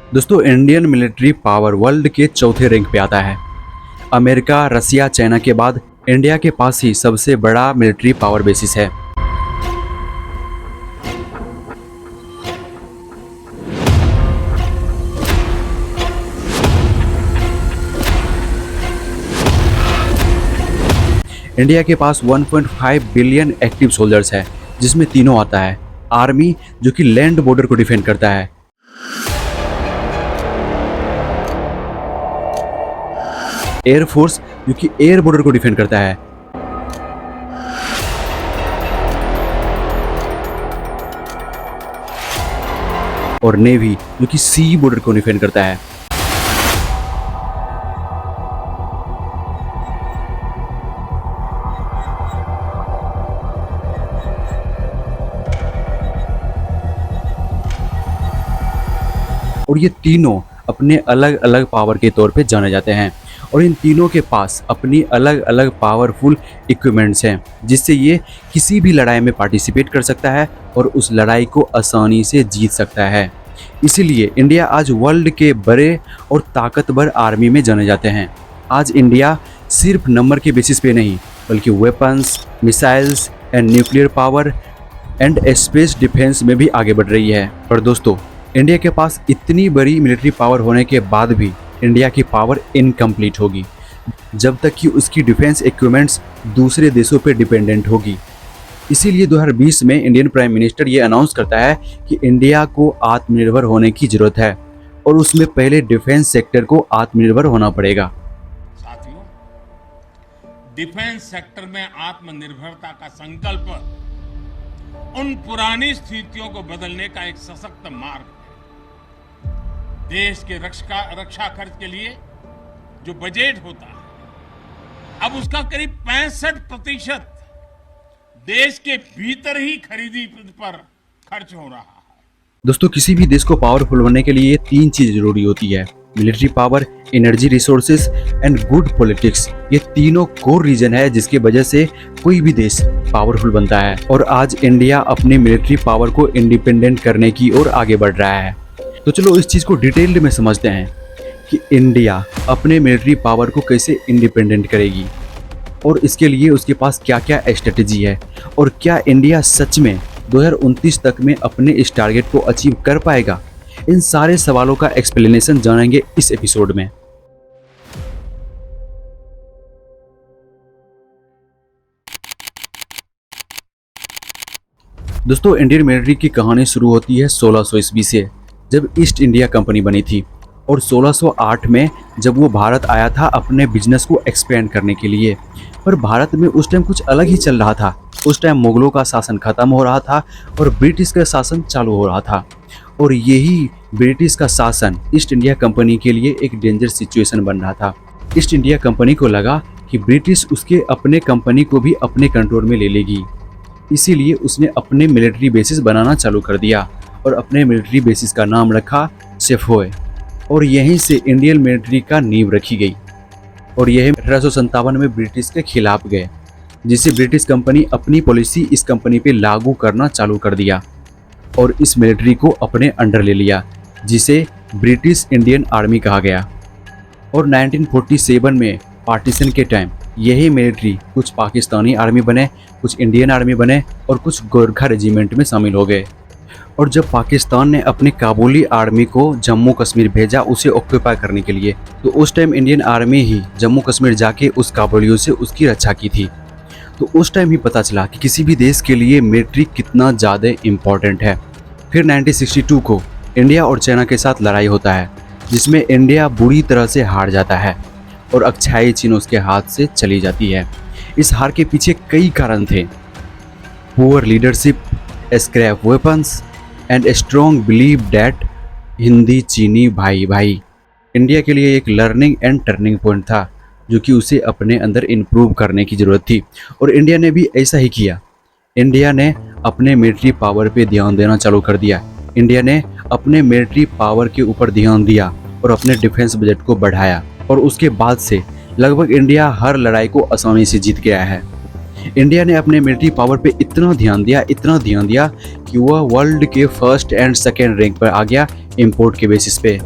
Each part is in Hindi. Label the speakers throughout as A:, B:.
A: दोस्तों, इंडियन मिलिट्री पावर वर्ल्ड के चौथे रैंक पे आता है। अमेरिका, रसिया, चाइना के बाद इंडिया के पास ही सबसे बड़ा मिलिट्री पावर बेसिस है। इंडिया के पास 1.5 बिलियन एक्टिव सोल्जर्स है, जिसमें तीनों आता है। आर्मी, जो कि लैंड बॉर्डर को डिफेंड करता है। एयरफोर्स, जो कि एयर बॉर्डर को डिफेंड करता है। और नेवी, जो कि सी बॉर्डर को डिफेंड करता है। और ये तीनों अपने अलग अलग पावर के तौर पे जाने जाते हैं, और इन तीनों के पास अपनी अलग अलग पावरफुल इक्विपमेंट्स हैं, जिससे ये किसी भी लड़ाई में पार्टिसिपेट कर सकता है और उस लड़ाई को आसानी से जीत सकता है। इसीलिए इंडिया आज वर्ल्ड के बड़े और ताकतवर आर्मी में जाने जाते हैं। आज इंडिया सिर्फ नंबर के बेसिस पे नहीं, बल्कि weapons, missiles and nuclear power and space defence में भी आगे बढ़ रही है। पर दोस्तों, इंडिया के पास इतनी बड़ी मिलिट्री पावर होने के बाद भी इंडिया की पावर इनकम्प्लीट होगी जब तक कि उसकी डिफेंस इक्विपमेंट्स दूसरे देशों पर डिपेंडेंट होगी। इसीलिए 2020 में इंडियन प्राइम मिनिस्टर ये अनाउंस करता है कि इंडिया को आत्मनिर्भर होने की जरूरत है, और उसमें पहले डिफेंस सेक्टर को आत्मनिर्भर होना पड़ेगा।
B: साथियों, डिफेंस सेक्टर में आत्मनिर्भरता का संकल्प उन पुरानी स्थितियों को बदलने का एक सशक्त मार्ग है। देश के रक्षा खर्च के लिए जो बजट होता है, अब उसका करीब 65% देश के भीतर ही खरीदी पर खर्च हो रहा है।
A: दोस्तों, किसी भी देश को पावरफुल बनने के लिए तीन चीज जरूरी होती है: military power, energy resources and good politics. ये तीनों कोर रीजन है जिसकी वजह से कोई भी देश पावरफुल बनता है। और आज इंडिया अपनी मिलिट्री पावर को इंडिपेंडेंट करने की ओर आगे बढ़ रहा है। तो चलो इस चीज को डिटेल्ड में समझते हैं कि इंडिया अपने मिलिट्री पावर को कैसे इंडिपेंडेंट करेगी, और इसके लिए उसके पास क्या क्या स्ट्रेटेजी है, और क्या इंडिया सच में 2029 तक में अपने इस टारगेट को अचीव कर पाएगा। इन सारे सवालों का एक्सप्लेनेशन जानेंगे इस एपिसोड में। दोस्तों, इंडियन मिलिट्री की कहानी शुरू होती है 1600 ईस्वी से, जब ईस्ट इंडिया कंपनी बनी थी, और 1608 में जब वो भारत आया था अपने बिजनेस को एक्सपेंड करने के लिए। पर भारत में उस टाइम कुछ अलग ही चल रहा था। उस टाइम मुगलों का शासन खत्म हो रहा था और ब्रिटिश का शासन चालू हो रहा था, और यही ब्रिटिश का शासन ईस्ट इंडिया कंपनी के लिए एक डेंजर सिचुएशन बन रहा था। ईस्ट इंडिया कंपनी को लगा कि ब्रिटिश उसके अपने कंपनी को भी अपने कंट्रोल में ले लेगी। इसीलिए उसने अपने मिलिट्री बेसिस बनाना चालू कर दिया, और अपने मिलिट्री बेसिस का नाम रखा सेफोय, और यहीं से इंडियन मिलिट्री का नींव रखी गई। और यह 1857 में ब्रिटिश के खिलाफ गए, जिससे ब्रिटिश कंपनी अपनी पॉलिसी इस कंपनी पे लागू करना चालू कर दिया, और इस मिलिट्री को अपने अंडर ले लिया, जिसे ब्रिटिश इंडियन आर्मी कहा गया। और 1947 में पार्टीशन के टाइम यही मिलिट्री कुछ पाकिस्तानी आर्मी बने, कुछ इंडियन आर्मी बने, और कुछ गोरखा रेजिमेंट में शामिल हो गए। और जब पाकिस्तान ने अपने काबुली आर्मी को जम्मू कश्मीर भेजा उसे ऑक्यूपाई करने के लिए, तो उस टाइम इंडियन आर्मी ही जम्मू कश्मीर जाके उस काबुलियों से उसकी रक्षा की थी। तो उस टाइम ही पता चला कि किसी भी देश के लिए मिलिट्री कितना ज़्यादा इम्पॉर्टेंट है। फिर 1962 को इंडिया और चाइना के साथ लड़ाई होता है, जिसमें इंडिया बुरी तरह से हार जाता है, और अक्साई चीन उसके हाथ से चली जाती है। इस हार के पीछे कई कारण थे: poor leadership, scrap weapons and strong believe that Hindi चीनी भाई भाई। इंडिया के लिए एक लर्निंग एंड टर्निंग पॉइंट था, जो कि उसे अपने अंदर इम्प्रूव करने की ज़रूरत थी, और इंडिया ने भी ऐसा ही किया। इंडिया ने अपने मिलिट्री पावर पे ध्यान देना चालू कर दिया। इंडिया ने अपने मिलिट्री पावर के ऊपर ध्यान दिया और अपने डिफेंस बजट को बढ़ाया, और उसके बाद से लगभग इंडिया हर लड़ाई को आसानी से जीत गया है। इंडिया ने अपने मिलिट्री पावर पे इतना ध्यान दिया कि वह वर्ल्ड के फर्स्ट एंड सेकेंड रैंक पर आ गया इंपोर्ट के बेसिस पे।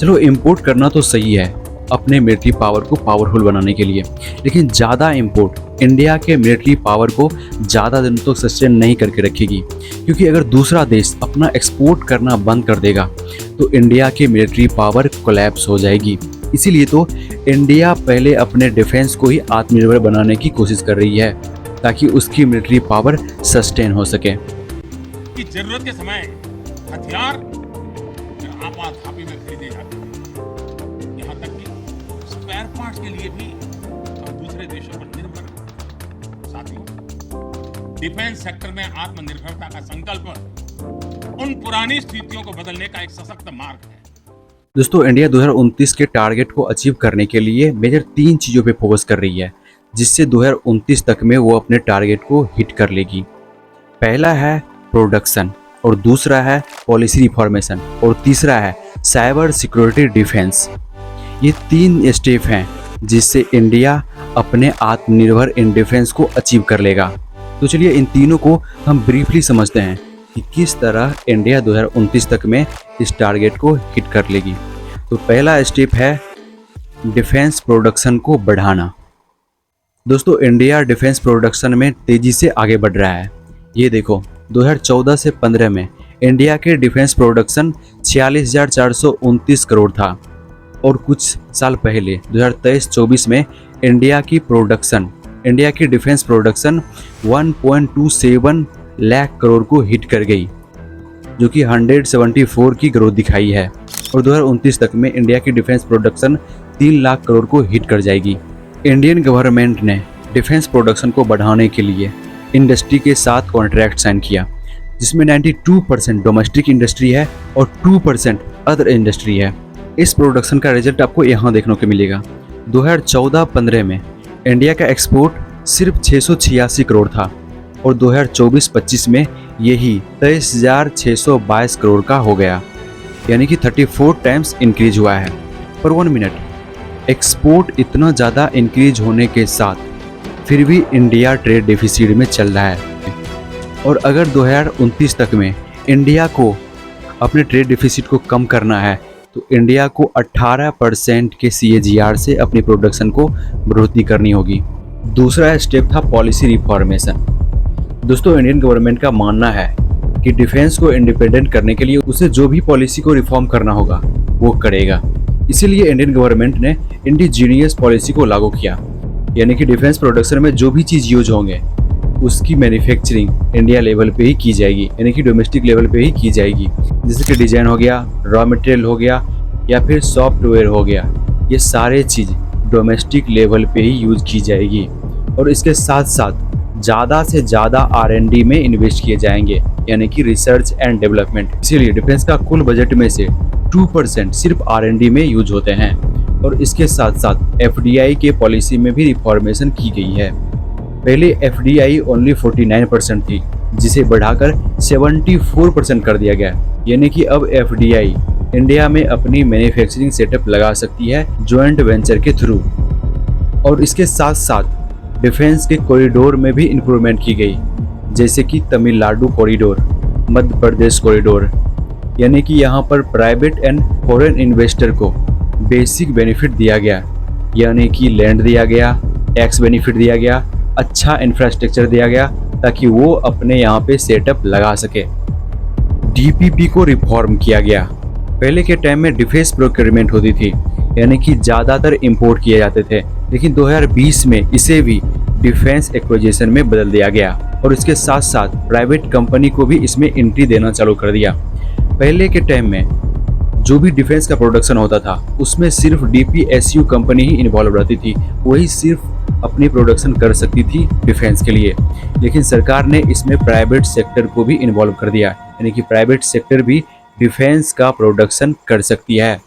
A: चलो इंपोर्ट करना तो सही है अपने मिलिट्री पावर को पावरफुल बनाने के लिए, लेकिन ज़्यादा इंपोर्ट इंडिया के मिलिट्री पावर को ज़्यादा दिन तक सस्टेन नहीं करके रखेगी, क्योंकि अगर दूसरा देश अपना एक्सपोर्ट करना बंद कर देगा तो इंडिया की मिलिट्री पावर कोलैप्स हो जाएगी। इसीलिए तो इंडिया पहले अपने डिफेंस को ही आत्मनिर्भर बनाने की कोशिश कर रही है ताकि उसकी मिलिट्री पावर सस्टेन हो सके।
B: कि जरूरत के समय हथियार आपातस्थिति में खरीदे जाते हैं, यहाँ तक कि स्पेयर पार्ट्स के लिए भी हम दूसरे देशों पर निर्भर हैं। साथियों, डिफेंस सेक्टर में आत्मनिर्भरता का संकल्प उन पुरानी स्थितियों को बदलने का एक सशक्त मार्ग है।
A: दोस्तों, इंडिया 2029 के टारगेट को अचीव करने के लिए मेजर 3 चीज़ों पे फोकस कर रही है, जिससे 2029 तक में वो अपने टारगेट को हिट कर लेगी। पहला है प्रोडक्शन, और दूसरा है पॉलिसी रिफॉर्मेशन, और तीसरा है साइबर सिक्योरिटी डिफेंस। ये 3 स्टेप हैं जिससे इंडिया अपने आत्मनिर्भर इन डिफेंस को अचीव कर लेगा। तो चलिए इन तीनों को हम ब्रीफली समझते हैं कि किस तरह इंडिया 2029 तक में इस टारगेट को हिट कर लेगी। तो पहला स्टेप है डिफेंस प्रोडक्शन को बढ़ाना। दोस्तों, इंडिया डिफेंस प्रोडक्शन में तेजी से आगे बढ़ रहा है। ये देखो, 2014 से 15 में इंडिया के डिफेंस प्रोडक्शन 46,429 करोड़ था, और कुछ साल पहले 2023-24 में इंडिया की डिफेंस प्रोडक्शन 1.27 लाख करोड़ को हिट कर गई, जो कि 174 की ग्रोथ दिखाई है। और 2029 तक में इंडिया की डिफेंस प्रोडक्शन 3 लाख करोड़ को हिट कर जाएगी। इंडियन गवर्नमेंट ने डिफेंस प्रोडक्शन को बढ़ाने के लिए इंडस्ट्री के साथ कॉन्ट्रैक्ट साइन किया, जिसमें 92% डोमेस्टिक इंडस्ट्री है और 2% अदर इंडस्ट्री है। इस प्रोडक्शन का रिजल्ट आपको यहाँ देखने को मिलेगा। 2014-15 में इंडिया का एक्सपोर्ट सिर्फ 686 करोड़ था, और 2024-25 में यही 23,622 करोड़ का हो गया, यानी कि 34 टाइम्स इंक्रीज हुआ है। पर 1 मिनट, एक्सपोर्ट इतना ज़्यादा इंक्रीज होने के साथ फिर भी इंडिया ट्रेड डेफिसिट में चल रहा है। और अगर 2029 तक में इंडिया को अपने ट्रेड डेफिसिट को कम करना है तो इंडिया को 18% के CAGR से अपनी प्रोडक्शन को बढ़ोतरी करनी होगी। दूसरा स्टेप था पॉलिसी रिफॉर्मेशन। दोस्तों, इंडियन गवर्नमेंट का मानना है कि डिफेंस को इंडिपेंडेंट करने के लिए उसे जो भी पॉलिसी को रिफॉर्म करना होगा वो करेगा। इसीलिए इंडियन गवर्नमेंट ने इंडिजीनियस पॉलिसी को लागू किया, यानी कि डिफेंस प्रोडक्शन में जो भी चीज़ यूज होंगे उसकी मैन्युफैक्चरिंग इंडिया लेवल पे ही की जाएगी, यानी कि डोमेस्टिक लेवल पे ही की जाएगी। जैसे कि डिज़ाइन हो गया, रॉ मटेरियल हो गया, या फिर सॉफ्टवेयर हो गया, ये सारे चीज़ डोमेस्टिक लेवल पे ही यूज की जाएगी। और इसके साथ साथ ज़्यादा से ज़्यादा R&D में इन्वेस्ट किए जाएंगे, यानी कि रिसर्च एंड डेवलपमेंट। इसीलिए डिफेंस का कुल बजट में से 2% सिर्फ R&D में यूज होते हैं। और इसके साथ साथ FDI के पॉलिसी में भी रिफॉर्मेशन की गई है। पहले FDI ओनली 49% थी, जिसे बढ़ाकर 74% कर दिया गया, यानी कि अब FDI इंडिया में अपनी मैन्युफैक्चरिंग सेटअप लगा सकती है जॉइंट वेंचर के थ्रू। और इसके साथ साथ डिफेंस के कॉरिडोर में भी इंप्रूवमेंट की गई, जैसे कि तमिलनाडु कॉरिडोर, मध्य प्रदेश कॉरिडोर, यानी कि यहाँ पर प्राइवेट एंड फॉरेन इन्वेस्टर को बेसिक बेनिफिट दिया गया, यानी कि लैंड दिया गया, टैक्स बेनिफिट दिया गया, अच्छा इंफ्रास्ट्रक्चर दिया गया ताकि वो अपने यहाँ पे सेटअप लगा सके। DPP को रिफॉर्म किया गया। पहले के टाइम में डिफेंस प्रोक्योरमेंट होती थी, यानी कि ज़्यादातर इंपोर्ट किए जाते थे, लेकिन 2020 में इसे भी डिफेंस एक्विजिशन में बदल दिया गया, और इसके साथ साथ प्राइवेट कंपनी को भी इसमें एंट्री देना चालू कर दिया। पहले के टाइम में जो भी डिफेंस का प्रोडक्शन होता था उसमें सिर्फ DPSU कंपनी ही इन्वॉल्व रहती थी, वही सिर्फ अपनी प्रोडक्शन कर सकती थी डिफेंस के लिए। लेकिन सरकार ने इसमें प्राइवेट सेक्टर को भी इन्वॉल्व कर दिया, यानी कि प्राइवेट सेक्टर भी डिफेंस का प्रोडक्शन कर सकती है।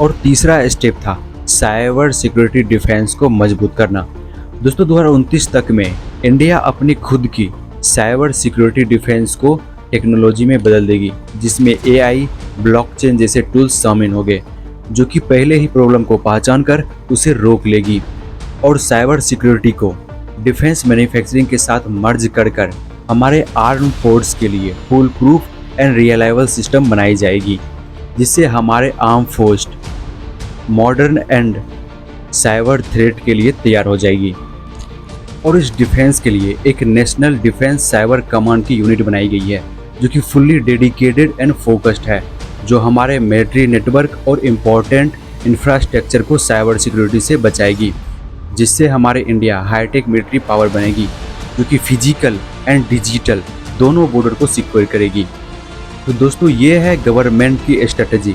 A: और तीसरा स्टेप था साइबर सिक्योरिटी डिफेंस को मजबूत करना। दोस्तों, 2029 तक में इंडिया अपनी खुद की साइबर सिक्योरिटी डिफेंस को टेक्नोलॉजी में बदल देगी, जिसमें AI, ब्लॉकचेन जैसे टूल्स शामिल होंगे, जो कि पहले ही प्रॉब्लम को पहचान कर उसे रोक लेगी, और साइबर सिक्योरिटी को डिफेंस मैन्युफैक्चरिंग के साथ मर्ज कर हमारे आर्म फोर्स के लिए full proof and reliable system बनाई जाएगी, जिससे हमारे arm force modern and cyber threat के लिए तैयार हो जाएगी। और इस डिफेंस के लिए एक नेशनल डिफेंस साइबर कमांड की यूनिट बनाई गई है जो कि फुल्ली डेडिकेटेड एंड फोकस्ड है, जो हमारे मिलिट्री नेटवर्क और इम्पोर्टेंट इंफ्रास्ट्रक्चर को साइबर सिक्योरिटी से बचाएगी, जिससे हमारे इंडिया हाईटेक मिलिट्री पावर बनेगी जो कि फिजिकल एंड डिजिटल दोनों बॉर्डर को सिक्योर करेगी। तो दोस्तों ये है गवर्नमेंट की स्ट्रेटजी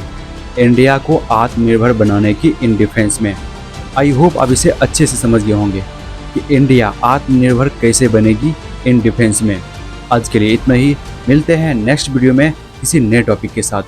A: इंडिया को आत्मनिर्भर बनाने की इन डिफेंस में। आई होप आप इसे अच्छे से समझ गए होंगे कि इंडिया आत्मनिर्भर कैसे बनेगी इन डिफेंस में। आज के लिए इतना ही, मिलते हैं नेक्स्ट वीडियो में किसी नए टॉपिक के साथ।